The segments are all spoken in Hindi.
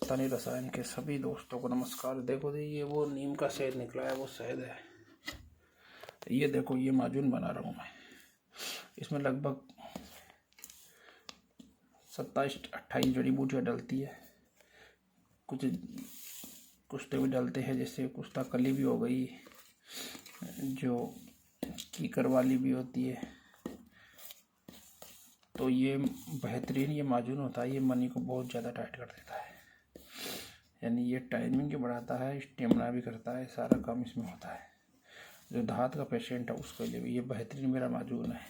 हिंदुस्तानी रसायन के सभी दोस्तों को नमस्कार। देखो जी, ये वो नीम का शहद निकला है, वो शहद है। ये देखो, ये माजून बना रहा हूँ मैं। इसमें लगभग 27-28 जड़ी बूटियाँ डलती है। कुछ तो भी डलते हैं, जैसे कुश्ता कली भी हो गई, जो कीकर वाली भी होती है। तो ये बेहतरीन ये माजून होता है। ये मनी को बहुत ज़्यादा टाइट कर देता है, यानी ये टाइमिंग भी बढ़ाता है, स्टेमिना भी करता है, सारा काम इसमें होता है। जो दांत का पेशेंट है उसके लिए भी ये बेहतरीन मेरा माजून है।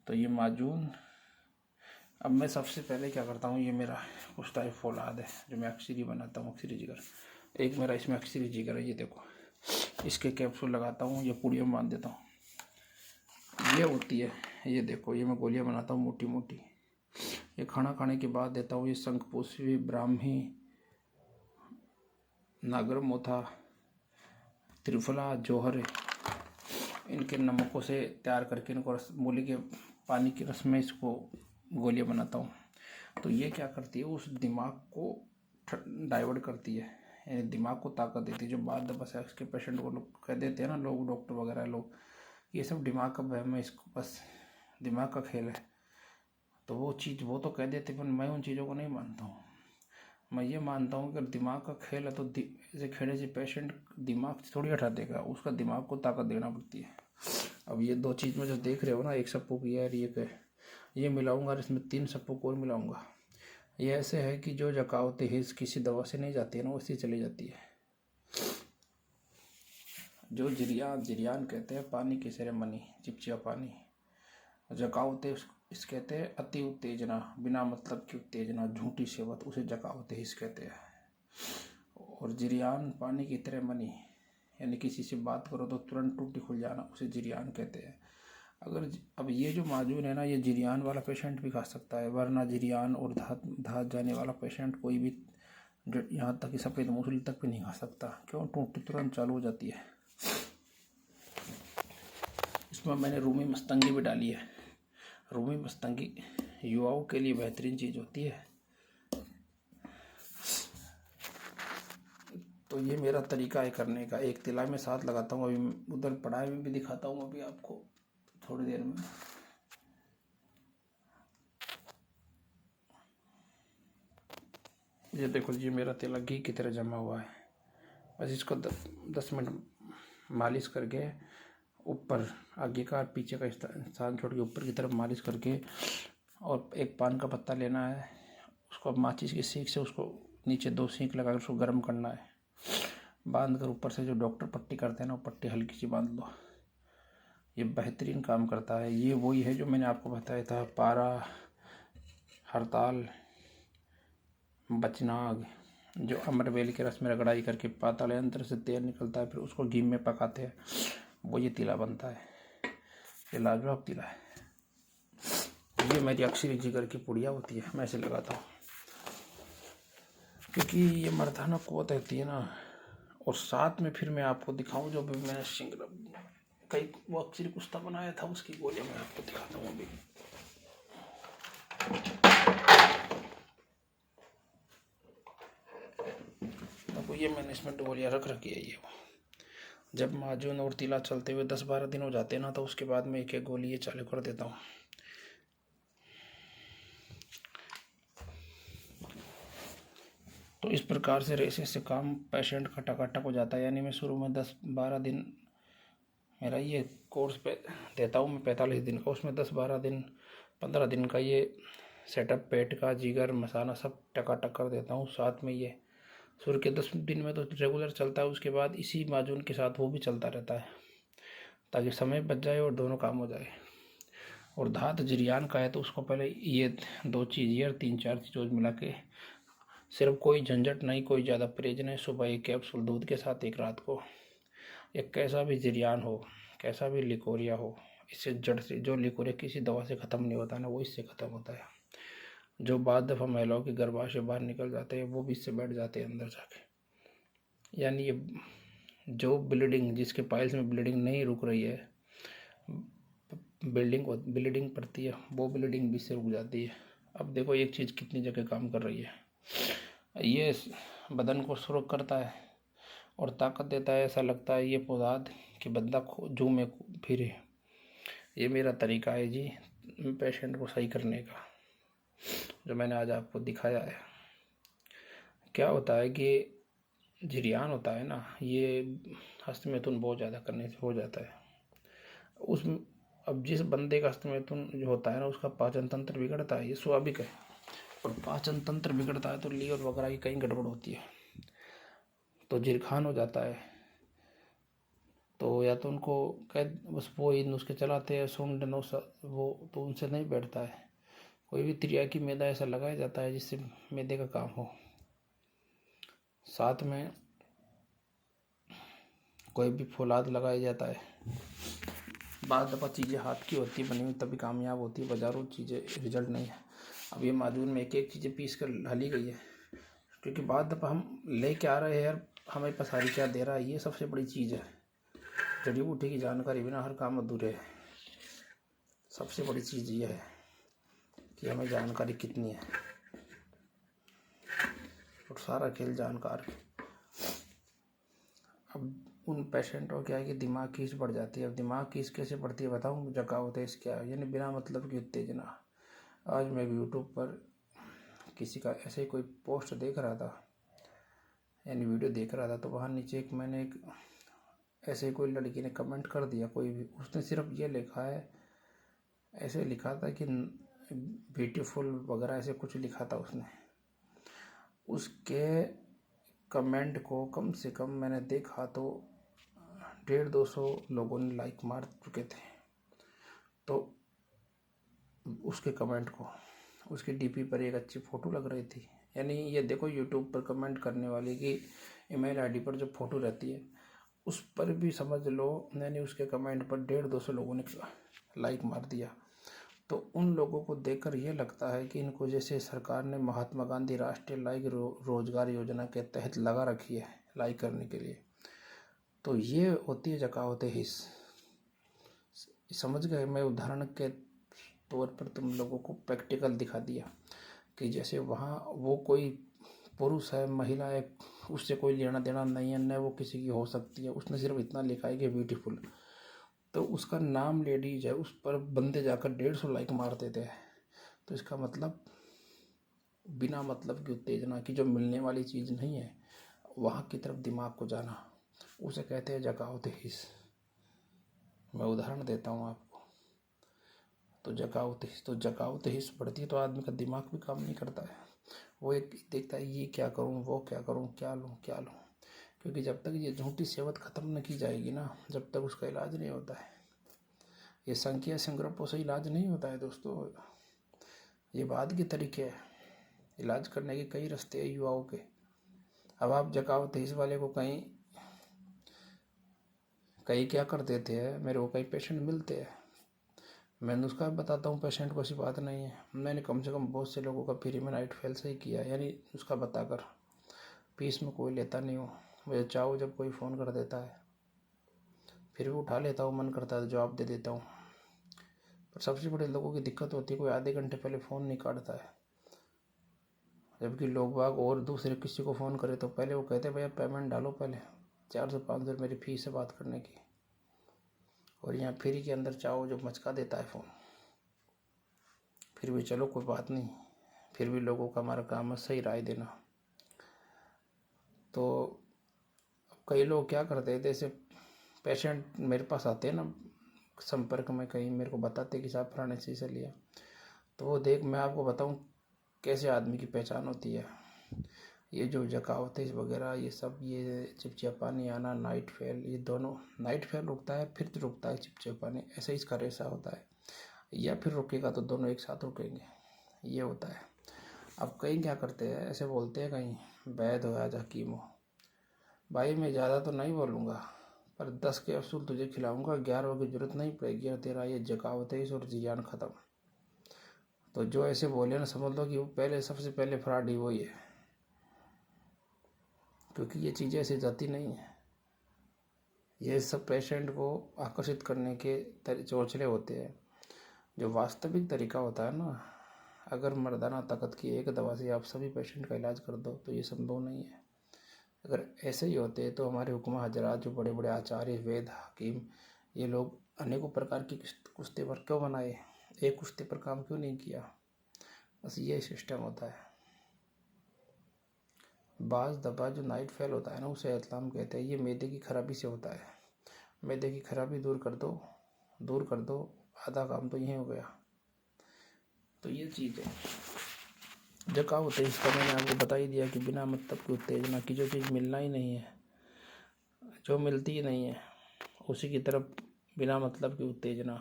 तो ये माजून अब मैं सबसे पहले क्या करता हूँ, ये मेरा कुश्ता फौलाद है जो मैं अक्सरी बनाता हूँ, अक्सरी जिगर। एक मेरा इसमें अक्सरी जिगर है, ये देखो, इसके कैप्सूल लगाता हूँ, ये पुड़ियों में बांध देता हूँ। ये होती है, ये देखो, ये मैं गोलियां बनाता हूँ मोटी मोटी। ये खाना खाने के बाद देता हूँ। ये शंखपुष्पी, ब्राह्मी, नागरमोथा, त्रिफला, जौहर, इनके नमकों से तैयार करके इनको मूली के पानी के रस में इसको गोलियां बनाता हूँ। तो ये क्या करती है, उस दिमाग को डाइवर्ट करती है, यानी दिमाग को ताकत देती है। जो बाद दफा सेक्स के पेशेंट को लोग कह देते हैं ना, लोग डॉक्टर वगैरह लोग, ये सब दिमाग का वहम है, इसको बस दिमाग का खेल है। तो वो चीज़ वो तो कह देते, पर मैं उन चीज़ों को नहीं मानता हूँ। मैं ये मानता हूँ कि अगर दिमाग का खेल है तो जैसे खेड़े से पेशेंट दिमाग से थोड़ी हटा देगा, उसका दिमाग को ताकत देना पड़ती है। अब ये दो चीज़ में जो देख रहे हो ना, एक सप्पू की है, ये मिलाऊंगा, इसमें 3 सप्पू को और मिलाऊंगा। ये ऐसे है कि जो जकावत हिस्स किसी दवा से नहीं जाती है ना, वैसी चली जाती है। जो जिरियान कहते हैं, पानी की सेरेमनी, चिपचिपा पानी। जकावत इस कहते हैं अति उत्तेजना, बिना मतलब की उत्तेजना, झूठी सेवत, उसे जकावत हिस्स कहते हैं। और जिरियान पानी की तरह मनी, यानी किसी से बात करो तो तुरंत टूटी खुल जाना, उसे जिरियान कहते हैं। अब ये जो माजून है ना, ये जिरियान वाला पेशेंट भी खा सकता है, वरना जिरियान और धात जाने वाला पेशेंट कोई भी, जो यहाँ तक कि सफ़ेद मूसली तक भी नहीं खा सकता। क्यों? टूटी तुरंत चालू हो जाती है। इसमें मैंने रूमी मस्तंगी भी डाली है। रूमी मस्तंगी युवाओं के लिए बेहतरीन चीज़ होती है। तो ये मेरा तरीका है करने का। एक तिला में साथ लगाता हूँ, अभी उधर पढ़ाई में भी दिखाता हूँ अभी आपको थोड़ी देर में। ये देखो जी, मेरा तिला घी की तरह जमा हुआ है। बस इसको 10 मिनट मालिश करके, ऊपर आगे का और पीछे का स्थान छोड़ के ऊपर की तरफ मालिश करके, और एक पान का पत्ता लेना है, उसको अब माचिस की सीख से उसको नीचे 2 सीख लगाकर उसको गर्म करना है। बांध कर ऊपर से जो डॉक्टर पट्टी करते हैं ना, वो पट्टी हल्की सी बांध लो। ये बेहतरीन काम करता है। ये वही है जो मैंने आपको बताया था, पारा, हड़ताल, बचनाग, जो अमरवेल के रस में रगड़ाई करके पाताल यंत्र से तेल निकलता है, फिर उसको घी में पकाते हैं, वो ये तिला बनता है। ये लाजवाब तिला है। ये मेरी अक्सरी जिगर की पुड़िया होती है, मैं इसे लगाता हूँ क्योंकि ये मर्दाना कुव्वत रहती है ना। और साथ में फिर मैं आपको दिखाऊं, जो भी मैंने कई वो अक्सरी कुश्ता बनाया था, उसकी गोलियां मैं आपको दिखाता हूँ अभी। तो ये मैंने इसमें गोलियां रख रखी है। ये जब माजून और तिला चलते हुए 10-12 दिन हो जाते हैं ना, तो उसके बाद मैं एक एक गोली ये चालू कर देता हूँ। तो इस प्रकार से रेसे से काम पेशेंट का टकाटक हो जाता है। यानी मैं शुरू में 10-12 दिन मेरा ये कोर्स पे देता हूँ मैं, 45 दिन का, उसमें 10-12 दिन 15 दिन का ये सेटअप पेट का, जिगर, मसाला सब टकाटक कर देता हूँ। साथ में ये शुरू के 10 दिन में तो रेगुलर चलता है, उसके बाद इसी माजून के साथ वो भी चलता रहता है, ताकि समय बच जाए और दोनों काम हो जाए। और धात जिरियान का है तो उसको पहले ये 2 चीज़, ये 3-4 चीज़ मिला के, सिर्फ कोई झंझट नहीं, कोई ज़्यादा परहेज नहीं, सुबह एक कैप्सूल दूध के साथ, एक रात को। एक कैसा भी जिरियान हो, कैसा भी लिकोरिया हो, इससे जड़ से, जो लिकोरिया किसी दवा से ख़त्म नहीं होता ना, वो इससे ख़त्म होता है। जो बाद दफ़ा महिलाओं के गर्भाशय बाहर निकल जाते हैं, वो भी इससे बैठ जाते हैं अंदर जाके। यानी ये जो ब्लीडिंग, जिसके पाइल्स में ब्लीडिंग नहीं रुक रही है, ब्लीडिंग पड़ती है, वो ब्लीडिंग भी इससे रुक जाती है। अब देखो एक चीज़ कितनी जगह काम कर रही है। ये बदन को सुरख करता है और ताकत देता है। ऐसा लगता है ये पौधाद कि बंदा जू में फिरे। ये मेरा तरीका है जी पेशेंट को सही करने का, जो मैंने आज आपको दिखाया है। क्या होता है कि जिरियान होता है ना, ये हस्तमैथुन बहुत ज़्यादा करने से हो जाता है। अब जिस बंदे का हस्तमैथुन जो होता है ना, उसका पाचन तंत्र बिगड़ता है, ये स्वाभाविक है। और पाचन तंत्र बिगड़ता है तो लीवर वगैरह की कहीं गड़बड़ होती है, तो जिरखान हो जाता है। तो या तो उनको बस वो ही नुस्खे चलाते हैं, सूंड वो तो उनसे नहीं बैठता है। कोई भी तिर्याकी मैदा ऐसा लगाया जाता है जिससे मैदे का काम हो। साथ में कोई भी फौलाद लगाया जाता है। बाद दफ़ा चीज़ें हाथ की होती है बनी हुई, तभी कामयाब होती है, बाजारों चीज़ें रिजल्ट नहीं है। अब ये माजून में एक एक चीज़ें पीस कर डाली गई है, क्योंकि बाद दफ़ा हम लेके आ रहे हैं यार, हमें पसारी क्या दे रहा है, ये सबसे बड़ी चीज़ है। जड़ी बूटी की जानकारी बिना हर काम अधूरे है। सबसे बड़ी चीज़ ये है कि हमें जानकारी कितनी है, और सारा खेल जानकार। अब उन पेशेंटों को क्या है कि दिमाग कीस बढ़ जाती है। अब दिमाग कीस कैसे बढ़ती है बताऊँ? जगावत है क्या, यानी बिना मतलब की उत्तेजना। आज मैं यूट्यूब पर किसी का ऐसे ही कोई पोस्ट देख रहा था, यानी वीडियो देख रहा था, तो वहाँ नीचे मैंने ऐसे ही कोई लड़की ने कमेंट कर दिया, कोई भी, उसने सिर्फ ये लिखा है, ऐसे लिखा था कि ब्यूटीफुल वगैरह ऐसे कुछ लिखा था उसने। उसके कमेंट को कम से कम मैंने देखा तो 150-200 लोगों ने लाइक मार चुके थे। तो उसके कमेंट को, उसकी डीपी पर एक अच्छी फ़ोटो लग रही थी। यानी ये देखो, यूट्यूब पर कमेंट करने वाले की ईमेल आईडी पर जो फ़ोटो रहती है उस पर भी समझ लो, यानी उसके कमेंट पर 150-200 लोगों ने लाइक मार दिया। तो उन लोगों को देखकर ये लगता है कि इनको जैसे सरकार ने महात्मा गांधी राष्ट्रीय लाइक रोजगार योजना के तहत लगा रखी है लाइक करने के लिए। तो ये होती है जकावत हिस्स। समझ गए? मैं उदाहरण के तौर पर तुम लोगों को प्रैक्टिकल दिखा दिया कि जैसे वहाँ वो कोई पुरुष है, महिला है, उससे कोई लेना देना नहीं है, न वो किसी की हो सकती है। उसने सिर्फ इतना लिखा है कि ब्यूटीफुल, तो उसका नाम लेडीज है, उस पर बंदे जाकर 150 लाइक मार देते हैं। तो इसका मतलब बिना मतलब की उत्तेजना की, जो मिलने वाली चीज़ नहीं है, वहाँ की तरफ दिमाग को जाना, उसे कहते हैं जकावत हिस्स। मैं उदाहरण देता हूँ आपको। तो जकावत हिस्स बढ़ती है तो आदमी का दिमाग भी काम नहीं करता है। वो एक देखता है ये क्या करूँ, वो क्या करूँ, क्या लूँ क्या लूँ। क्योंकि जब तक ये झूठी सेहत ख़त्म न की जाएगी ना, जब तक उसका इलाज नहीं होता है। ये संख्या संग्रहों से इलाज नहीं होता है दोस्तों, ये बात के तरीके है। इलाज करने के कई रास्ते हैं युवाओं के। अब आप जकावत हिस्स वाले को कहीं क्या कर देते हैं, मेरे को कई पेशेंट मिलते हैं, मैं नुस्खा बताता हूँ पेशेंट को, ऐसी बात नहीं है। मैंने कम से कम बहुत से लोगों का फ्री में नाइट फेल से ही किया, यानी नुस्खा बताकर। फीस में कोई लेता नहीं हूँ, मुझे चाहो जब कोई फ़ोन कर देता है फिर भी उठा लेता हूँ, मन करता है जवाब दे देता हूँ। पर सबसे बड़ी लोगों की दिक्कत होती है, कोई आधे घंटे पहले फ़ोन नहीं काटता है। जबकि लोग बाग और दूसरे किसी को फ़ोन करे तो पहले वो कहते हैं भैया पेमेंट डालो, पहले 400-500 मेरी फ़ीस है बात करने की। और यहाँ फ्री के अंदर चाहो जब मचका देता है फ़ोन। फिर भी चलो कोई बात नहीं, फिर भी लोगों का हमारा काम है सही राय देना। तो कई लोग क्या करते हैं, जैसे पेशेंट मेरे पास आते हैं ना संपर्क में, कहीं मेरे को बताते कि साहब फलाने से लिया, तो वो देख, मैं आपको बताऊं कैसे आदमी की पहचान होती है। ये जो जकावतें वगैरह ये सब, ये चिपचिपानी आना, नाइट फेल, ये दोनों, नाइट फेल रुकता है फिर रुकता है चिपचिपानी, ऐसे इसका रेशा होता है, या फिर रुकेगा तो दोनों एक साथ रुकेंगे, ये होता है। अब कहीं क्या करते हैं, ऐसे बोलते हैं कहीं वैद हो आज हकीम हो। भाई मैं ज़्यादा तो नहीं बोलूँगा, पर 10 कैप्सूल तुझे खिलाऊंगा, 11 की जरूरत नहीं पड़ेगी और तेरा ये जकावत है और जियान ख़त्म। तो जो ऐसे बोले ना, समझ लो कि वो पहले सबसे पहले फ्रॉडी वही है, क्योंकि ये चीज़ें ऐसे जाती नहीं है। ये सब पेशेंट को आकर्षित करने के चौचले होते हैं। जो वास्तविक तरीका होता है ना, अगर मर्दाना ताकत की एक दवा से आप सभी पेशेंट का इलाज कर दो तो ये संभव नहीं है। अगर ऐसे ही होते तो हमारे हुक्मा हजरात, जो बड़े बड़े आचार्य, वेद, हकीम, ये लोग अनेकों प्रकार की कुश्ती पर क्यों बनाए, एक कुश्ती पर काम क्यों नहीं किया। बस ये सिस्टम होता है। बाज दबा जो नाइट फेल होता है ना, उसे इस्लाम कहते हैं। ये मैदे की खराबी से होता है। मैदे की खराबी दूर कर दो, आधा काम तो यही हो गया। तो ये चीज़ है। जो क्या होता है, इसका मैंने आपको बता ही दिया कि बिना मतलब की उत्तेजना की जो चीज़ मिलना ही नहीं है, जो मिलती ही नहीं है, उसी की तरफ बिना मतलब की उत्तेजना,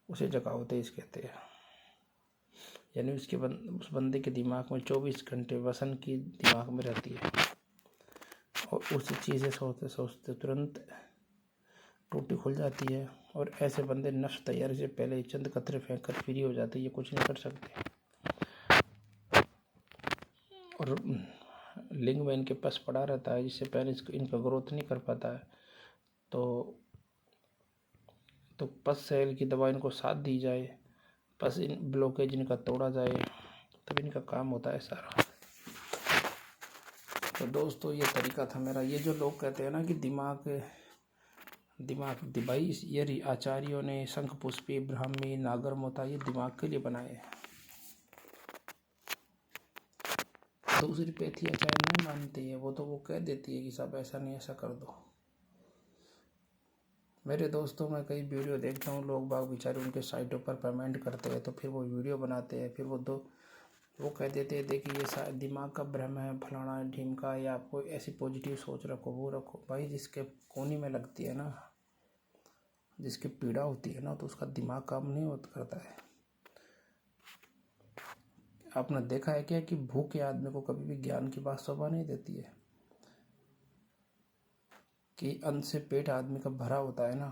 उसे जकावतेज कहते हैं। यानी उस बंदे के दिमाग में 24 घंटे वसन की दिमाग में रहती है और उसी चीज़ें सोचते सोचते तुरंत टूटी खुल जाती है। और ऐसे बंदे नफ्स तैयारी से पहले ही चंद कतरे फेंक कर फ्री हो जाते, ये कुछ नहीं कर सकते। और लिंग में इनके पस पड़ा रहता है, जिससे पहले इनका ग्रोथ नहीं कर पाता है। तो पस सेल की दवा इनको साथ दी जाए, पस इन ब्लॉकेज इनका तोड़ा जाए, तब इनका काम होता है सारा। तो दोस्तों, ये तरीका था मेरा। ये जो लोग कहते हैं ना कि दिमाग भाई, ये आचार्यों ने शंख पुष्पी, ब्राह्मी, नागर मोता ये दिमाग के लिए बनाए हैं। दूसरी पैथी आचार्य नहीं मानती है, वो कह देती है कि सब ऐसा नहीं, ऐसा कर दो। मेरे दोस्तों, मैं कई वीडियो देखता हूँ, लोग बाग बेचारे उनके साइटों पर पेमेंट करते हैं, तो फिर वो वीडियो बनाते हैं, फिर वो कह देते हैं देखिए ये दिमाग का भ्रम है, फलाना ढीमका, या आपको ऐसी पॉजिटिव सोच रखो, वो रखो। भाई, जिसके कोनी में लगती है ना, जिसकी पीड़ा होती है ना, तो उसका दिमाग काम नहीं करता है। आपने देखा है क्या कि भूखे आदमी को कभी भी ज्ञान की बात शोभा नहीं देती है, कि अन्न से पेट आदमी का भरा होता है ना,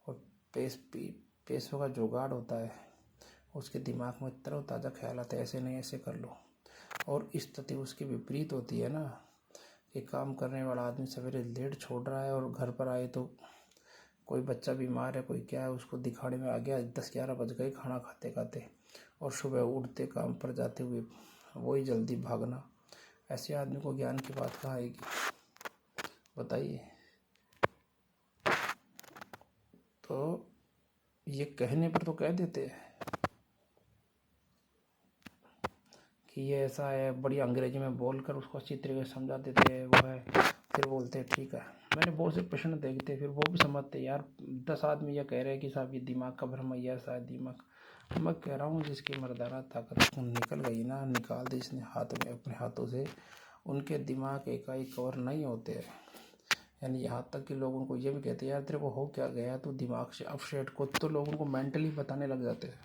और पैसों का जुगाड़ होता है, उसके दिमाग में तरोताज़ा ख्याल आता है, ऐसे नहीं ऐसे कर लो। और स्थिति उसकी विपरीत होती है ना, कि काम करने वाला आदमी सवेरे लेट छोड़ रहा है और घर पर आए तो कोई बच्चा बीमार है, कोई क्या है, उसको दिखाने में आ गया 10-11 बज गए खाना खाते खाते, और सुबह उठते काम पर जाते हुए वही जल्दी भागना। ऐसे आदमी को ज्ञान की बात कहाँ आएगी, बताइए। तो ये कहने पर तो कह देते हैं कि ये ऐसा है, बड़ी अंग्रेजी में बोलकर उसको अच्छी तरीके से समझा देते हैं, वो है, फिर बोलते हैं ठीक है। मैंने बहुत से प्रश्न देखते, फिर वो भी समझते यार 10 आदमी ये कह रहे हैं कि साहब ये दिमाग का भ्रम है, ऐसा है दिमाग। मैं कह रहा हूँ जिसकी मर्दाना ताकत निकल गई ना, निकाल दी इसने हाथ में अपने हाथों से, उनके दिमाग एकाएक कवर नहीं होते हैं। यानी यहाँ तक कि लोग उनको ये भी कहते हैं यार तेरे को हो क्या गया, तू दिमाग से अपसेट को, तो लोग उनको मेंटली बताने लग जाते हैं,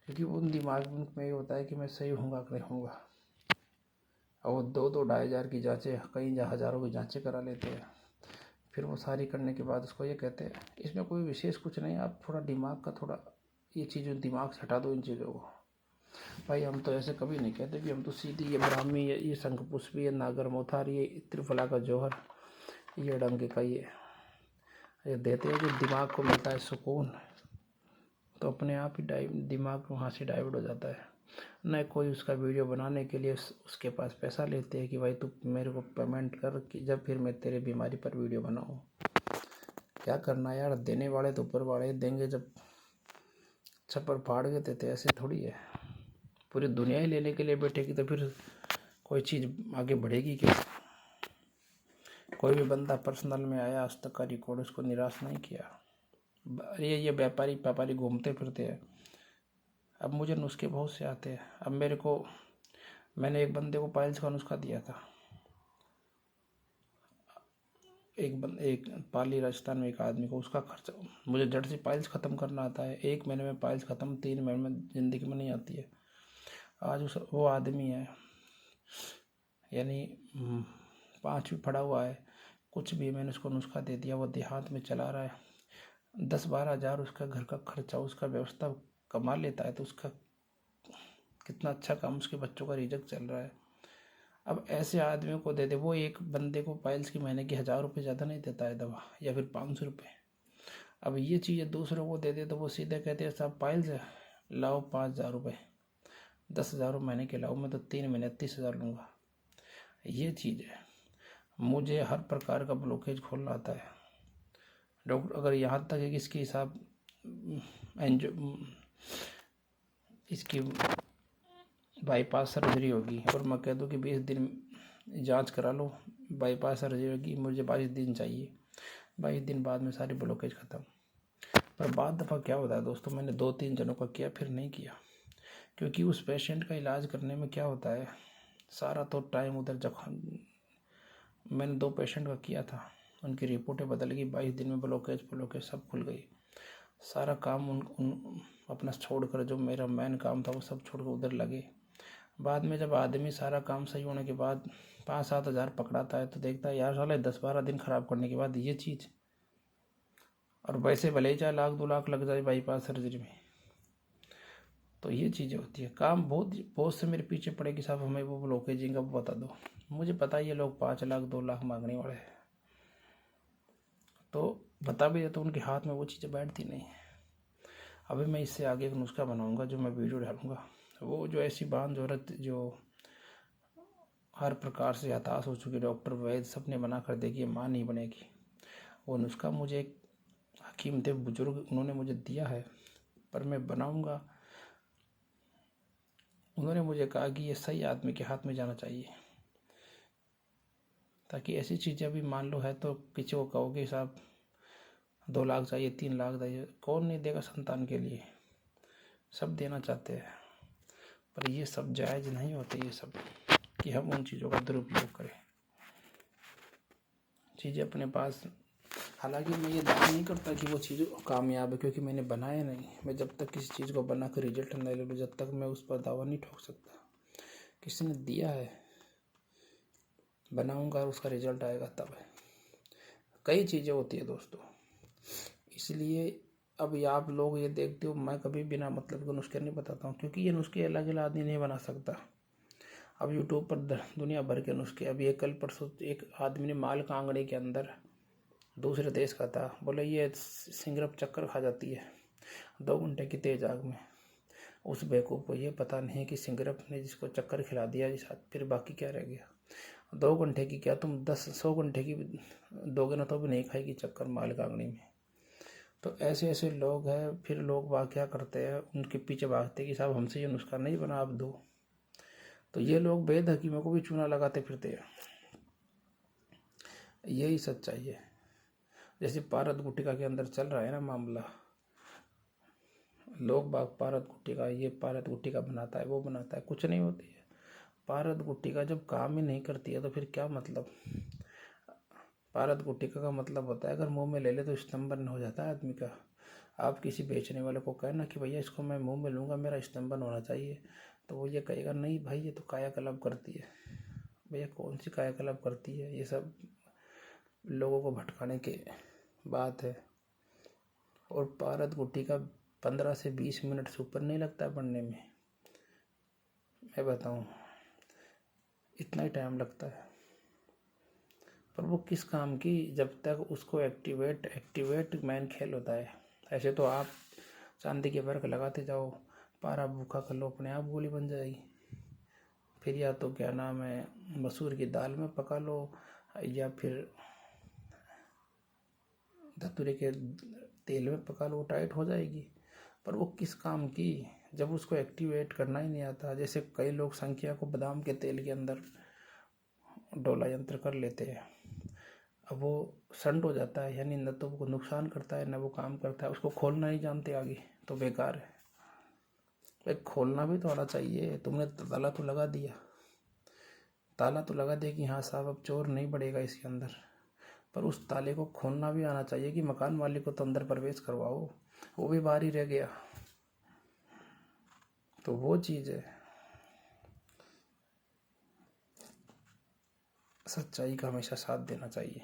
क्योंकि उन दिमाग में ये होता है कि मैं सही होऊंगा कि नहीं होऊंगा। और वो 2-2 2,500 की जाँचें, कई हज़ारों की जाँचें करा लेते हैं। फिर वो सारी करने के बाद उसको ये कहते हैं इसमें कोई विशेष कुछ नहीं, आप थोड़ा दिमाग का थोड़ा ये चीज़ें दिमाग से हटा दो इन चीज़ों को। भाई, हम तो ऐसे कभी नहीं कहते कि हम तो सीधी ये ब्राह्मी, ये शंख पुष्पी, ये नागर मोथार, ये त्रिफला का जौहर, ये डंके का ये देते हैं, जो दिमाग को मिलता है सुकून, तो अपने आप ही दिमाग वहाँ से डाइवर्ट हो जाता है। न कोई उसका वीडियो बनाने के लिए उसके पास पैसा लेते हैं कि भाई तू मेरे को पेमेंट कर कि जब फिर मैं तेरे बीमारी पर वीडियो बनाऊँ। क्या करना यार, देने वाले तो ऊपर वाले देंगे, जब छप्पर फाड़ के देते, ऐसे थोड़ी है। पूरी दुनिया ही लेने के लिए बैठेगी तो फिर कोई चीज़ आगे बढ़ेगी क्या। कोई भी बंदा पर्सनल में आया, आज तक का रिकॉर्ड उसको निराश नहीं किया। ये व्यापारी घूमते फिरते हैं। अब मुझे नुस्खे बहुत से आते हैं। अब मैंने एक बंदे को पाइल्स का नुस्खा दिया था। एक पाली राजस्थान में एक आदमी को, उसका खर्चा, मुझे जड़ से पाइल्स ख़त्म करना आता है, 1 महीने में पाइल्स ख़त्म, 3 महीने में ज़िंदगी में नहीं आती है। आज वो आदमी है, यानी 5वीं पढ़ा हुआ है, कुछ भी, मैंने उसको नुस्खा दे दिया, वो देहात में चला रहा है। 10-12 हज़ार उसका घर का खर्चा, उसका व्यवस्था कमा लेता है, तो उसका कितना अच्छा काम, उसके बच्चों का रिजक चल रहा है। अब ऐसे आदमियों को दे दे, वो एक बंदे को पाइल्स की महीने की 1,000 रुपये ज़्यादा नहीं देता है दवा, या फिर 500 रुपये। अब ये चीज़ें दूसरों को दे दे तो वो सीधे कहते हैं साहब पाइल्स है, लाओ 5,000 रुपये, 10,000 महीने के लाऊँ मैं तो 3 महीने 30,000 लूँगा। ये चीज़ है। मुझे हर प्रकार का ब्लॉकेज खोलना आता है। डॉक्टर अगर यहाँ तक है कि इसकी हिसाब एंजो इसकी बाईपास सर्जरी होगी और मैं कह दूँ कि 20 दिन जांच करा लो, बाईपास सर्जरी होगी, मुझे 22 दिन चाहिए, 22 दिन बाद में सारी ब्लॉकेज ख़त्म। पर बाद दफ़ा क्या होता है दोस्तों, मैंने 2-3 जनों का किया, फिर नहीं किया, क्योंकि उस पेशेंट का इलाज करने में क्या होता है, सारा तो टाइम उधर मैंने 2 पेशेंट का किया था, उनकी रिपोर्टें बदल गई, 22 दिन में ब्लॉकेज सब खुल गई। सारा काम उन अपना छोड़कर, जो मेरा मेन काम था वो सब छोड़कर उधर लगे। बाद में जब आदमी सारा काम सही होने के बाद 5-7 हज़ार पकड़ाता है तो देखता है यार साले 10-12 दिन खराब करने के बाद ये चीज़, और वैसे भले ही 4 लाख 2 लाख लग जाए बाईपास सर्जरी में। तो ये चीज़ें होती है। काम बहुत से मेरे पीछे पड़े कि साहब हमें वो ब्लॉकेजिंग का वो बता दो। मुझे पता है ये लोग 5 लाख 2 लाख मांगने वाले हैं, तो बता भी तो उनके हाथ में वो चीज़ें बैठती नहीं है। अभी मैं इससे आगे एक नुस्खा बनाऊंगा जो मैं वीडियो डालूंगा। वो जो ऐसी बांझ औरत जो हर प्रकार से हताश हो चुकी, डॉक्टर वैद्य सबने मना कर दिया कि ये माँ नहीं बनेगी, वो नुस्खा मुझे एक हकीम थे बुजुर्ग, उन्होंने मुझे दिया है, पर मैं बनाऊंगा। उन्होंने मुझे कहा कि ये सही आदमी के हाथ में जाना चाहिए, ताकि ऐसी चीज़ें भी मान लो है तो किसी को कहोगे साहब 2 लाख चाहिए 3 लाख चाहिए, कौन नहीं देगा संतान के लिए, सब देना चाहते हैं, पर ये सब जायज़ नहीं होते ये सब, कि हम उन चीज़ों का दुरुपयोग करें। चीज़ें अपने पास, हालांकि मैं ये दावा नहीं करता कि वो चीज़ कामयाब है, क्योंकि मैंने बनाया नहीं। मैं जब तक किसी चीज़ को बना कर रिजल्ट नहीं ले लूँ, जब तक मैं उस पर दावा नहीं ठोक सकता। किसी ने दिया है, बनाऊंगा और उसका रिजल्ट आएगा तब है। कई चीज़ें होती है दोस्तों, इसलिए अब आप लोग ये देखते हो, मैं कभी बिना मतलब के नुस्खे नहीं बताता हूँ, क्योंकि ये नुस्खे अलग अलग आदमी नहीं बना सकता। अब यूट्यूब पर दुनिया भर के नुस्खे, अभी एक कल परसों एक आदमी ने माल कांगड़े के अंदर, दूसरे देश का था, बोले ये सिंगरप चक्कर खा जाती है 2 घंटे की तेज आग में। उस बेवकूफ़ को ये पता नहीं कि सिंगरप ने जिसको चक्कर खिला दिया जिस हाथ, फिर बाकी क्या रह गया। 2 घंटे की क्या, तुम 10-100 घंटे की दोगे ना तो भी नहीं खाएगी चक्कर माल कांगड़ी में। तो ऐसे ऐसे लोग हैं। फिर लोग वाह क्या करते हैं, उनके पीछे भागते कि साहब हमसे ये नुस्खा नहीं बना, आप दो। तो ये लोग बेद हकीमों को भी चूना लगाते फिरते हैं। यही सच्चाई है। जैसे पारद गुटिका के अंदर चल रहा है ना मामला, लोग बाग पारद गुटिका, ये पारद गुटिका बनाता है, वो बनाता है, कुछ नहीं होती है। पारद गुटिका जब काम ही नहीं करती है तो फिर क्या मतलब। पारद गुटिका का मतलब होता है अगर मुंह में ले ले तो स्तंभन हो जाता है आदमी का। आप किसी बेचने वाले को कहना कि भैया इसको मैं मुंह में लूँगा, मेरा स्तंभन होना चाहिए, तो वो ये कहेगा नहीं भाई ये तो कायाकल्प करती है। भैया कौन सी कायाकल्प करती है, ये सब लोगों को भटकाने के बात है। और पारद गुटिका 15 से 20 मिनट से ऊपर नहीं लगता है बनने में, मैं बताऊं इतना ही टाइम लगता है। पर वो किस काम की, जब तक उसको एक्टिवेट मैन खेल होता है। ऐसे तो आप चांदी के वर्क लगाते जाओ, पारा भूखा कर लो, अपने आप गोली बन जाएगी। फिर या तो क्या नाम है, मसूर की दाल में पका लो, या फिर धतूरे के तेल में पका लो, टाइट हो जाएगी। पर वो किस काम की, जब उसको एक्टिवेट करना ही नहीं आता। जैसे कई लोग संख्या को बादाम के तेल के अंदर डोला यंत्र कर लेते हैं, अब वो संट हो जाता है, यानी न तो वो नुकसान करता है न वो काम करता है। उसको खोलना नहीं जानते आगे, तो बेकार है। भाई खोलना भी तो आना चाहिए। तुमने ताला तो लगा दिया, ताला तो लगा दिया कि हाँ साहब अब चोर नहीं बढ़ेगा इसके अंदर, पर उस ताले को खोलना भी आना चाहिए कि मकान मालिक को तो अंदर प्रवेश करवाओ, वो भी बाहर ही रह गया। तो वो चीज़ है, सच्चाई का हमेशा साथ देना चाहिए।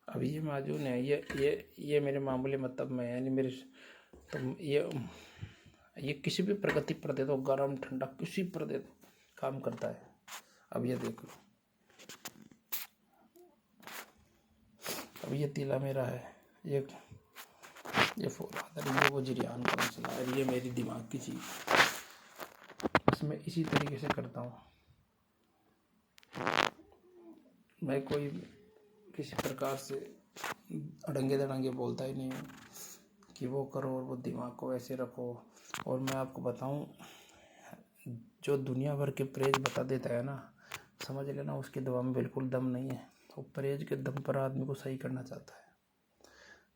अब ये माजून है, ये मेरे मामूली मतलब में, यानी मेरे तो ये किसी भी प्रगति पर दे दो, गर्म ठंडा किसी पर दे दो, काम करता है। अब ये देख लो, अब ये तीला मेरा है, ये फोरादर, ये वो जिरियान का मसला है, ये मेरी दिमाग की चीज़। बस मैं इसी तरीके से करता हूँ। मैं कोई किसी प्रकार से अड़ंगे दड़ंगे बोलता ही नहीं हूँ कि वो करो और वो दिमाग को ऐसे रखो। और मैं आपको बताऊँ, जो दुनिया भर के परहेज बता देता है ना, समझ लेना उसके दवा में बिल्कुल दम नहीं है। वो परहेज के दम पर आदमी को सही करना चाहता है।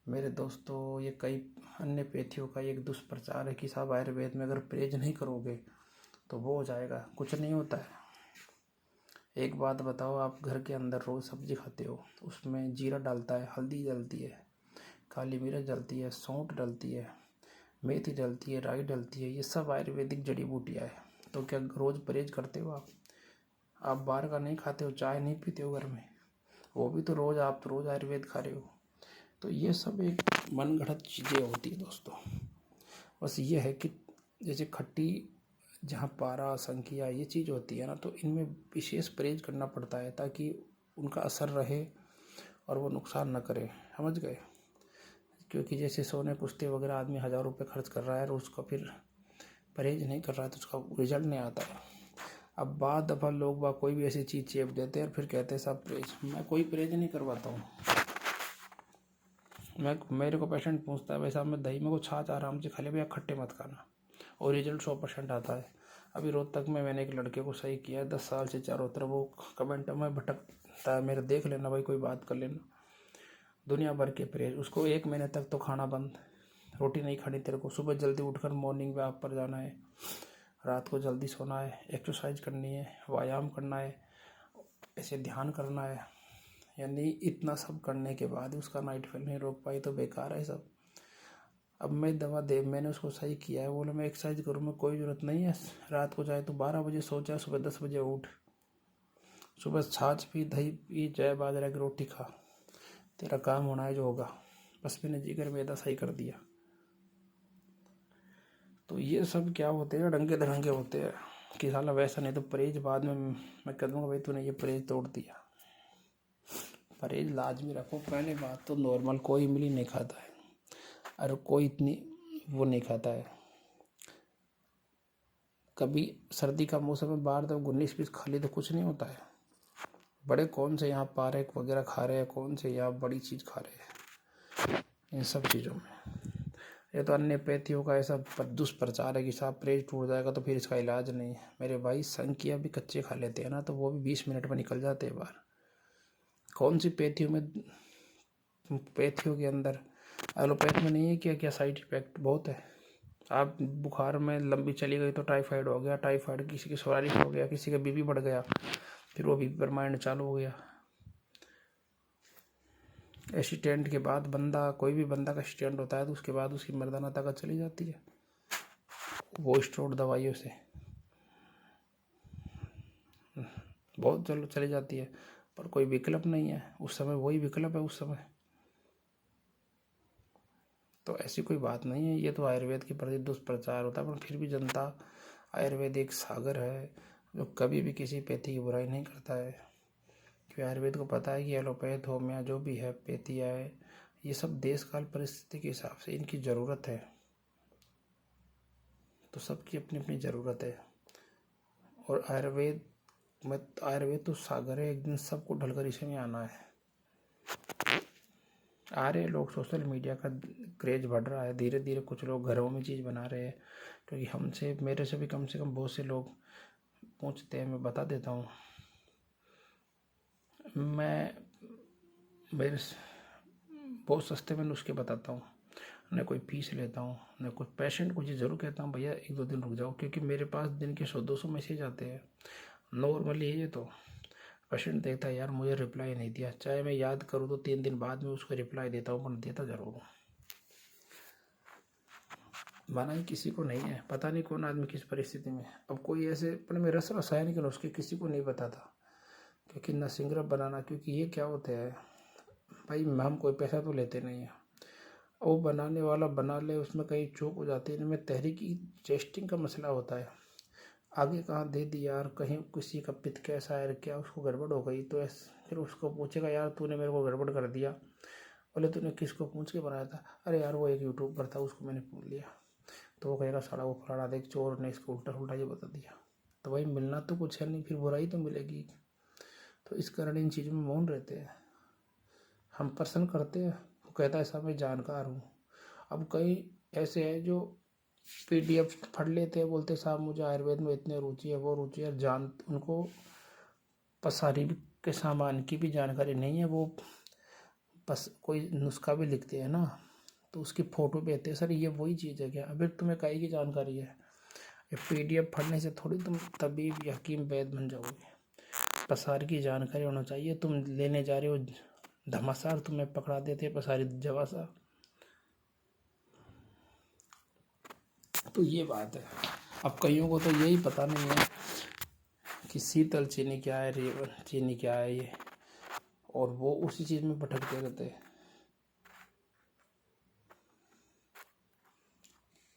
मेरे दोस्तों, ये कई अन्य पेथियों का एक दुष्प्रचार है कि साहब आयुर्वेद में अगर परहेज नहीं करोगे तो वो हो जाएगा। कुछ नहीं होता है। एक बात बताओ, आप घर के अंदर रोज़ सब्जी खाते हो, उसमें जीरा डालता है, हल्दी डलती है, काली मिर्च डलती है, सौंठ डलती है, मेथी डलती है, राई डलती है। ये सब आयुर्वेदिक जड़ी बूटियाँ है। तो क्या रोज़ परहेज करते हो आप? आप बाहर का नहीं खाते हो, चाय नहीं पीते हो घर में, वो भी तो रोज़ आप रोज़ आयुर्वेद खा रहे हो। तो ये सब एक मनगढ़ंत चीज़ें होती है दोस्तों। बस ये है कि जैसे खट्टी, जहाँ पारा, संखिया, ये चीज़ होती है ना, तो इनमें विशेष परहेज करना पड़ता है ताकि उनका असर रहे और वो नुकसान न करे। समझ गए? क्योंकि जैसे सोने पुश्ते वगैरह आदमी 1000 रुपये खर्च कर रहा है और उसका फिर परहेज नहीं कर रहा है तो उसका रिजल्ट नहीं आता है। अब बाद दफ़ा लोग कोई भी ऐसी चीज़ चेप देते हैं और फिर कहते हैं सब परहेज। मैं कोई परहेज नहीं करवाता हूँ। मेरे को पेशेंट पूछता है, भाई साहब मैं दही में को छाछ आराम से खा ले, भैया खट्टे मत खाना, और रिजल्ट 100% आता है। अभी रोहतक में मैंने एक लड़के को सही किया है, 10 साल से चारों तरफ वो कमेंट में भटकता है मेरे, देख लेना भाई, कोई बात कर लेना। दुनिया भर के परहेज, उसको 1 महीने तक तो खाना बंद, रोटी नहीं खानी तेरे को, सुबह जल्दी उठकर मॉर्निंग वॉक पर जाना है, रात को जल्दी सोना है, एक्सरसाइज करनी है, व्यायाम करना है, ऐसे ध्यान करना है। यानी इतना सब करने के बाद उसका नाइट फेल नहीं रोक पाई तो बेकार है सब। अब मैं दवा दे, मैंने उसको सही किया है, बोले मैं एक्सरसाइज करूँ, मैं कोई ज़रूरत नहीं है, रात को चाहे तो 12 बजे सो जाए, सुबह 10 बजे उठ, सुबह छाछ पी, दही पी, चाय बाजरा की रोटी खा, तेरा काम होना है जो होगा। बस मैंने जिगर मैदा सही कर दिया। तो ये सब क्या होते हैं, डंगे धड़ंगे होते हैं कि साला वैसा नहीं तो परहेज बाद में मैं कह दूँगा भाई तूने ये परहेज तोड़ दिया। परहेज लाजमी रखो। पहले बात तो नॉर्मल कोई इमली नहीं खाता है और कोई इतनी वो नहीं खाता है। कभी सर्दी का मौसम में बाहर तो 19-20 खा ली तो कुछ नहीं होता है। बड़े कौन से यहाँ पार्क वगैरह खा रहे हैं, कौन से यहाँ बड़ी चीज़ खा रहे हैं इन सब चीज़ों में। ये तो अन्य पैथियों का ऐसा दुष्प्रचार है कि साहब परहेज टूट जाएगा तो फिर इसका इलाज नहीं है। मेरे भाई संखिया भी कच्चे खा लेते हैं ना, तो वो भी 20 मिनट में निकल जाते हैं बाहर। कौन सी पैथियों में, पैथियों के अंदर, एलोपैथ में नहीं है क्या क्या साइड इफेक्ट बहुत है। आप बुखार में लंबी चली गई तो टाइफाइड हो गया, टाइफाइड किसी की सोरालिस हो गया, किसी का बीपी बढ़ गया, फिर वो बीपी पर माइंड चालू हो गया। एक्सीडेंट के बाद बंदा, कोई भी बंदा का एक्सीडेंट होता है तो उसके बाद उसकी मर्दाना ताकत चली जाती है वो स्टेरॉइड दवाइयों से, बहुत चली जाती है। पर कोई विकल्प नहीं है उस समय, वही विकल्प है उस समय। तो ऐसी कोई बात नहीं है। ये तो आयुर्वेद के प्रति दुष्प्रचार होता है, पर फिर भी जनता, आयुर्वेद एक सागर है जो कभी भी किसी पैथी की बुराई नहीं करता है। क्योंकि आयुर्वेद को पता है कि एलोपैथ, होम्या, जो भी है, पैथिया है, ये सब देश काल परिस्थिति के हिसाब से इनकी ज़रूरत है। तो सबकी अपनी अपनी ज़रूरत है। और आयुर्वेद तो सागर है, एक दिन सबको ढलकर इसी में आना है। आ रहे लोग, सोशल मीडिया का क्रेज बढ़ रहा है धीरे धीरे, कुछ लोग घरों में चीज़ बना रहे हैं। क्योंकि हमसे, मेरे से भी कम से कम बहुत से लोग पूछते हैं, मैं बता देता हूँ। मैं मेरे बहुत सस्ते में नुस्खे बताता हूँ, न कोई फीस लेता हूँ, न कोई पेशेंट को ये ज़रूर कहता हूँ भैया 1-2 दिन रुक जाओ, क्योंकि मेरे पास दिन के 100-200 मैसेज आते हैं नॉर्मली। ये तो पेशेंट देखता है यार मुझे रिप्लाई नहीं दिया, चाहे मैं याद करूँ तो 3 दिन बाद में उसको रिप्लाई देता हूँ, पर देता ज़रूर हूँ। मना ही किसी को नहीं है, पता नहीं कौन आदमी किस परिस्थिति में। अब कोई ऐसे अपने में रस रसायन के नुस्खे किसी को नहीं पता था, क्योंकि न सिंगरप बनाना, क्योंकि ये क्या होता है भाई, हम कोई पैसा तो लेते नहीं है, वो बनाने वाला बना ले, उसमें कहीं चूक हो जाती है। इनमें तहरीकी टेस्टिंग का मसला होता है, आगे कहाँ दे दिया यार, कहीं किसी का पित्त कैसा है, क्या उसको गड़बड़ हो गई तो फिर उसको पूछेगा यार तूने मेरे को गड़बड़ कर दिया, बोले तूने किसको पूछ के बनाया था, अरे यार वो एक यूट्यूब पर था उसको मैंने पूछ लिया, तो वो कहेगा साला वो फलाना देख चोर ने इसको उल्टा उल्टा ये बता दिया। तो भाई मिलना तो कुछ है नहीं, फिर बुराई तो मिलेगी। तो इस कारण इन चीज़ों में मौन रहते हैं। हम प्रश्न करते हैं, वो कहता है साहब मैं जानकार हूँ। अब कई ऐसे हैं जो PDF पढ़ लेते हैं, बोलते साहब मुझे आयुर्वेद में इतनी रुचि है, वो रुचि है, जान उनको पसारी के सामान की भी जानकारी नहीं है, वो बस कोई नुस्खा भी लिखते हैं ना तो उसकी फ़ोटो भेजते हैं, सर ये वही चीज़ है क्या? अभी तुम्हें काहे की जानकारी है? ये PDF पढ़ने से थोड़ी तुम तबीब या हकीम वैद्य बन जाओगे। पसार की जानकारी होना चाहिए। तुम लेने जा रहे हो धमासार, तुम्हें पकड़ा देते पसारी जवासा। तो ये बात है। अब कईयों को तो यही पता नहीं है कि शीतल चीनी क्या है, रेवल चीनी क्या है ये, और वो उसी चीज़ में भटकते रहते हैं।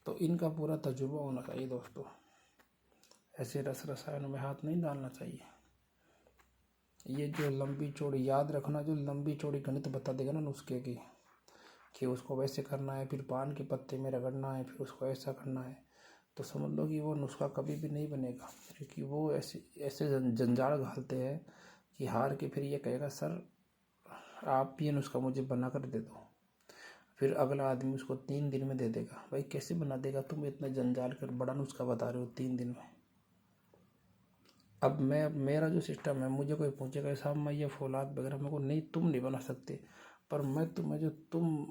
तो इनका पूरा तजुर्बा होना चाहिए दोस्तों। ऐसे रस रसायनों में हाथ नहीं डालना चाहिए। ये जो लंबी चौड़ी, याद रखना, जो लंबी चौड़ी गणित बता देगा ना नुस्खे की, कि उसको वैसे करना है, फिर पान के पत्ते में रगड़ना है, फिर उसको ऐसा करना है, तो समझ लो कि वो नुस्खा कभी भी नहीं बनेगा। क्योंकि वो ऐसे जंजाल घालते हैं कि हार के फिर ये कहेगा सर आप ये नुस्खा मुझे बना कर दे दो। फिर अगला आदमी उसको 3 दिन में दे देगा। भाई कैसे बना देगा? तुम इतना जंजाल कर बड़ा नुस्खा बता रहे हो 3 दिन में। अब मेरा जो सिस्टम है, मुझे कोई पूछेगा साहब मैं ये फौलाद वगैरह, मेरे को नहीं, तुम नहीं बना सकते, पर मैं तुम्हें जो तुम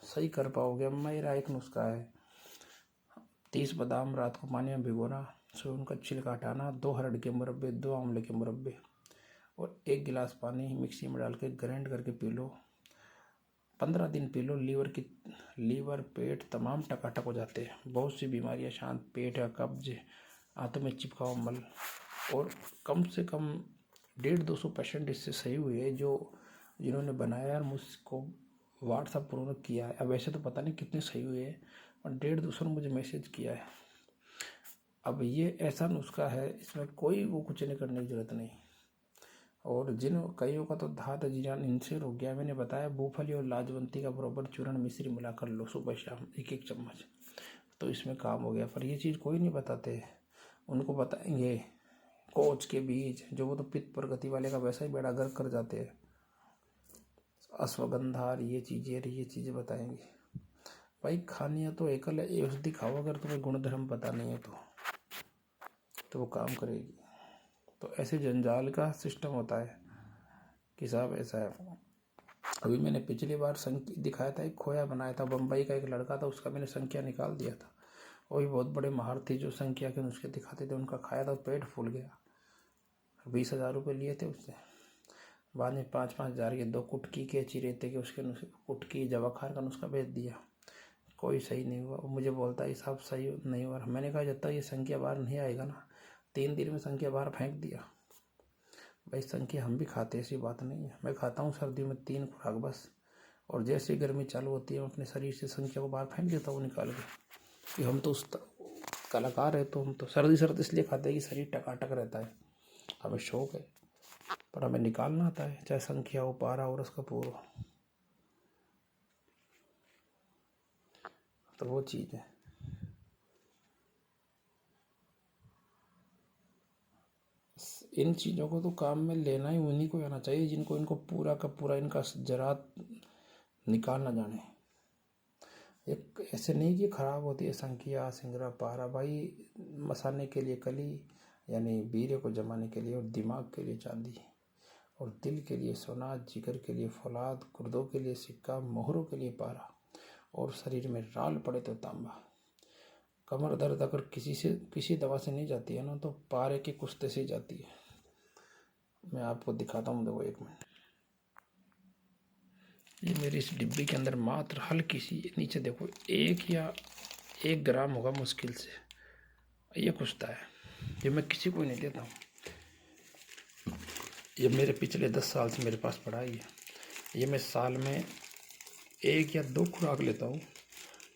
सही कर पाओगे। मेरा एक नुस्खा है, 30 बादाम रात को पानी में भिगोना, सुबह उनका छिलका हटाना, 2 हरड़ के मुरब्बे, 2 आंवले के मुरब्बे और 1 गिलास पानी मिक्सी में डाल के ग्राइंड करके पी लो। 15 दिन पी लो। लीवर पेट तमाम टकाटक हो जाते हैं। बहुत सी बीमारियां शांत, पेट का कब्ज, आंतों में चिपका हुआ मल, और कम से कम 150-200 पेशेंट इससे सही हुए हैं जो जिन्होंने बनाया और मुझको व्हाट्सएप पर किया है। अब वैसे तो पता नहीं कितने सही हुए हैं, और 150-200 ने मुझे मैसेज किया है। अब ये ऐसा नुस्खा है, इसमें कोई वो कुछ नहीं करने की ज़रूरत नहीं। और कईयों का तो धात जीरान इनसे हो गया। मैंने बताया मूंगफली और लाजवंती का बराबर चूर्ण मिश्री मिलाकर लो सुबह शाम 1-1 चम्मच, तो इसमें काम हो गया। पर ये चीज़ कोई नहीं बताते। उनको बताएंगे कोच के बीज, जो वो तो पित्त प्रगति वाले का वैसा ही बेड़ा गर्क कर जाते हैं। अश्वगंधा, ये चीज़ें बताएंगे। भाई खानी है तो एकल औषधि खाओ, अगर तुम्हें गुणधर्म पता नहीं है तो वो काम करेगी। तो ऐसे जंजाल का सिस्टम होता है कि साहब ऐसा है। अभी मैंने पिछली बार दिखाया था, एक खोया बनाया था, बम्बई का एक लड़का था, उसका मैंने संख्या निकाल दिया था। वो भी बहुत बड़े माहर थे जो संख्या के नुस्खे दिखाते थे। उनका खाया था, पेट फूल गया। 20,000 रुपये लिए थे उससे। बाद में 5-5 हज़ार के 2 कुटकी के चिरेते के उसके कुटकी जवाखार का नुस्खा भेज दिया। कोई सही नहीं हुआ। मुझे बोलता है साहब सही नहीं हुआ। मैंने कहा जब तक ये संख्या बाहर नहीं आएगा ना, 3 दिन में संख्या बाहर फेंक दिया। भाई संख्या हम भी खाते, ऐसी बात नहीं है। मैं खाता हूँ सर्दियों में 3 खुराक बस, और जैसे गर्मी चालू होती है मैं अपने शरीर से संख्या को बाहर फेंक देता हूँ निकाल के। कि हम तो उस कलाकार है, तो हम तो सर्दी इसलिए खाते हैं कि शरीर टकाटक रहता है। हमें शौक है, पर हमें निकालना आता है, चाहे संख्या हो, पारा और उसका पूरा हो। तो वो चीज़ है। इन चीज़ों को तो काम में लेना ही उन्हीं को आना चाहिए जिनको इनको पूरा का पूरा इनका जरात निकालना जाने। एक ऐसे नहीं कि खराब होती है संख्या, सिंगरा, पारा। भाई मसाने के लिए कली, यानी वीर्य को जमाने के लिए, और दिमाग के लिए चांदी, और दिल के लिए सोना, जिगर के लिए फौलाद, गुर्दों के लिए सिक्का, मोहरों के लिए पारा, और शरीर में राल पड़े तो तांबा। कमर दर्द अगर किसी दवा से नहीं जाती है ना, तो पारे के कुश्ते से जाती है। मैं आपको दिखाता हूँ, देखो 1 मिनट। ये मेरी इस डिब्बी के अंदर मात्र हल्की सी, नीचे देखो 1 ग्राम होगा मुश्किल से, ये कुश्ता है। ये मैं किसी को नहीं देता हूँ। ये मेरे पिछले 10 साल से मेरे पास पड़ा है। ये मैं साल में 1 या 2 खुराक लेता हूँ।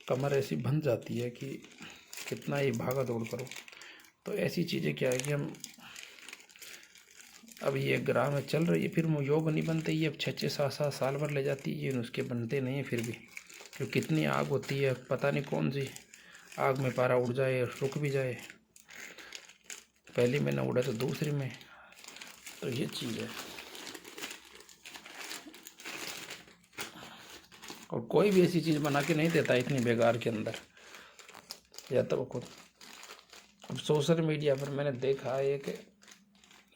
कमर ऐसी बंध जाती है कि कितना ही भागा दौड़ करो। तो ऐसी चीज़ें क्या है कि हम अब ये 1 ग्राम में चल रही है, फिर योग नहीं बनते। ये अब 6-7 साल भर ले जाती है, ये नुस्खे बनते नहीं हैं फिर भी। क्योंकि कितनी आग होती है, पता नहीं कौन सी आग में पारा उड़ जाए, रुक भी जाए। पहली में ना उड़ा तो दूसरी में, तो ये चीज़ है। और कोई भी ऐसी चीज़ बना के नहीं देता इतनी बेकार के अंदर, या तो वो खुद। अब सोशल मीडिया पर मैंने देखा है एक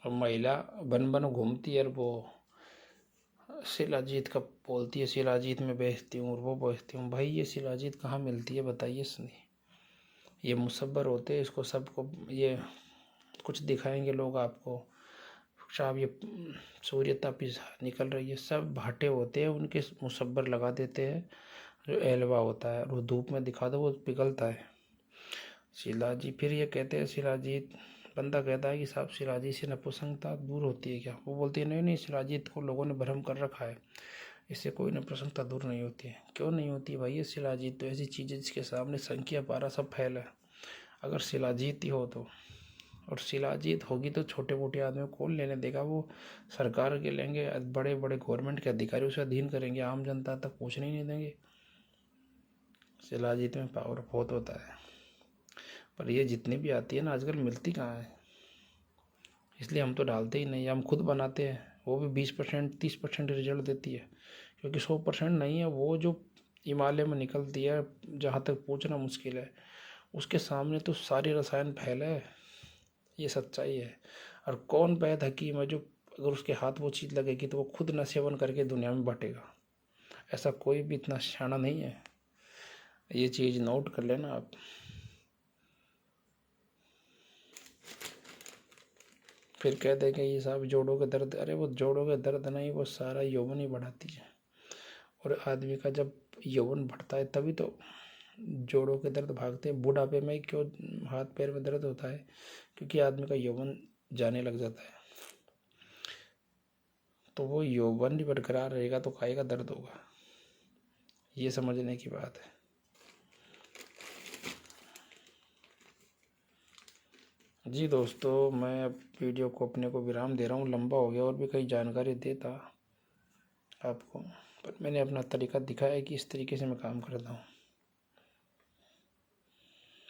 महिला बन बन घूमती है और वो शिलाजीत का बोलती है, शिलाजीत में बेचती हूँ और वो बेचती हूँ। भाई ये शिलाजीत कहाँ मिलती है बताइए सुनिए। ये मुसब्बर होते हैं, इसको सबको ये कुछ दिखाएंगे लोग आपको, साहब ये सूर्य तापी निकल रही है, सब भाटे होते हैं उनके, मुसब्बर लगा देते हैं जो एलवा होता है, और वो धूप में दिखा दो वो पिघलता है। शिलाजीत फिर ये कहते हैं, शिलाजीत बंदा कहता है कि साहब शिलाजीत से नपुंसकता दूर होती है क्या? वो बोलती है नहीं नहीं, शिलाजीत को लोगों ने भ्रम कर रखा है, इससे कोई नपुंसकता दूर नहीं होती है। क्यों नहीं होती भाई? ये शिलाजीत तो ऐसी चीज़ है जिसके सामने संख्या पारा सब फैल है। अगर शिलाजीत ही हो तो, और शिलाजीत होगी तो छोटे मोटे आदमी को कौन लेने देगा? वो सरकार के लेंगे, बड़े बड़े गवर्नमेंट के अधिकारी उसे अधीन करेंगे, आम जनता तक पहुँचने ही नहीं देंगे। शिलाजीत में पावर बहुत होता है, पर ये जितनी भी आती है ना आजकल मिलती कहाँ है, इसलिए हम तो डालते ही नहीं, हम खुद बनाते हैं। वो भी 20% 30% रिजल्ट देती है, क्योंकि 100% नहीं है। वो जो हिमालय में निकलती है जहाँ तक पहुँचना मुश्किल है, उसके सामने तो सारे रसायन फैले है। ये सच्चाई है। और कौन वैद हकीम है जो अगर उसके हाथ वो चीज़ लगेगी तो वो खुद न सेवन करके दुनिया में बांटेगा? ऐसा कोई भी इतना शाना नहीं है। ये चीज़ नोट कर लेना आप। फिर कह देंगे ये साहब जोड़ों के दर्द, अरे वो जोड़ों के दर्द नहीं, वो सारा यौवन ही बढ़ाती है। और आदमी का जब यौवन बढ़ता है तभी तो जोड़ों के दर्द भागते हैं। बुढ़ापे में क्यों हाथ पैर में दर्द होता है? क्योंकि आदमी का यौवन जाने लग जाता है। तो वो यौवन भी बरकरार रहेगा तो काहे का दर्द होगा? ये समझने की बात है। जी दोस्तों, मैं अब वीडियो को अपने को विराम दे रहा हूँ, लंबा हो गया, और भी कई जानकारी देता आपको, पर मैंने अपना तरीका दिखाया है कि इस तरीके से मैं काम करता हूँ।